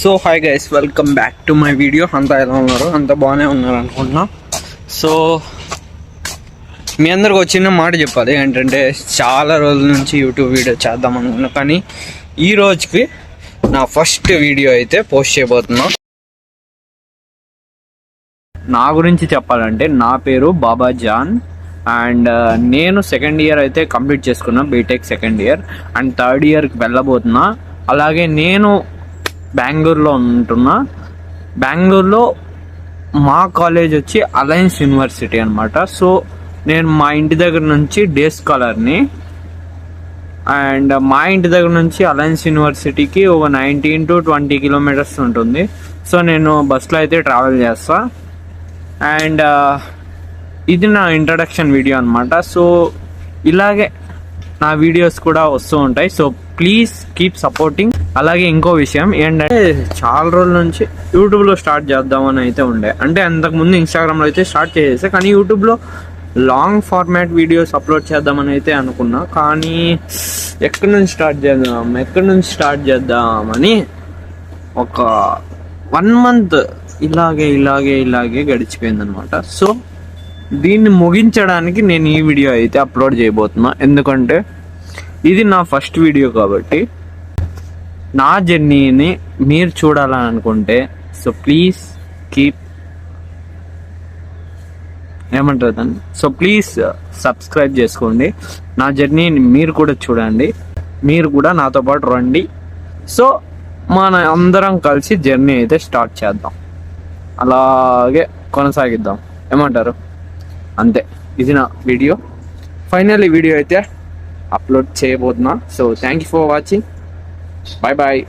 So hi guys, welcome back to my video. అంతా ఎలా ఉన్నారు? అంత బాగానే ఉన్నారు అనుకుంటున్నా. సో మీ అందరికి వచ్చిన మాట చెప్పాలి ఏంటంటే, చాలా రోజుల నుంచి యూట్యూబ్ వీడియో చేద్దాం అనుకున్నా, కానీ ఈ రోజుకి నా ఫస్ట్ వీడియో అయితే పోస్ట్ చేయబోతున్నా. నా గురించి చెప్పాలంటే, నా పేరు బాబా జాన్ అండ్ నేను సెకండ్ ఇయర్ అయితే కంప్లీట్ చేసుకున్నా, BTech second year and third ఇయర్కి వెళ్ళబోతున్నా. అలాగే నేను బెంగళూరులో ఉంటున్నా. బెంగళూరులో మా కాలేజ్ వచ్చి అలయన్స్ యూనివర్సిటీ అనమాట. సో నేను మా ఇంటి దగ్గర నుంచి డే స్కాలర్ని, అండ్ మా ఇంటి దగ్గర నుంచి అలయన్స్ యూనివర్సిటీకి ఒక 19 to 20 కిలోమీటర్స్ ఉంటుంది. సో నేను బస్లో అయితే ట్రావెల్ చేస్తా. అండ్ ఇది నా ఇంట్రడక్షన్ వీడియో అనమాట. సో ఇలాగే నా వీడియోస్ కూడా వస్తూ ఉంటాయి. So please keep supporting. అలాగే ఇంకో విషయం ఏంటంటే, చాలా రోజుల నుంచి యూట్యూబ్లో స్టార్ట్ చేద్దామని అయితే ఉండే. అంటే అంతకుముందు ఇన్స్టాగ్రామ్లో అయితే స్టార్ట్ చేసేసా, కానీ యూట్యూబ్లో లాంగ్ ఫార్మాట్ వీడియోస్ అప్లోడ్ చేద్దామని అయితే అనుకున్నా. కానీ ఎక్కడి నుంచి స్టార్ట్ చేద్దామని ఒక 1 month ఇలాగే గడిచిపోయిందనమాట. సో దీన్ని ముగించడానికి నేను ఈ వీడియో అయితే అప్లోడ్ చేయబోతున్నా. ఎందుకంటే ఇది నా ఫస్ట్ వీడియో కాబట్టి నా జర్నీని మీరు చూడాలని అనుకుంటే, సో ప్లీజ్ కీప్ ఏమంటారు దాన్ని, సో ప్లీజ్ సబ్స్క్రైబ్ చేసుకోండి. నా జర్నీని మీరు కూడా చూడండి, మీరు కూడా నాతో పాటు రండి. సో మన అందరం కలిసి జర్నీ అయితే స్టార్ట్ చేద్దాం, అలాగే కొనసాగిద్దాం. ఏమంటారు? అంతే, ఇది నా వీడియో. ఫైనల్ వీడియో అయితే అప్లోడ్ చేయబోతున్నా. So thank you for watching. Bye bye.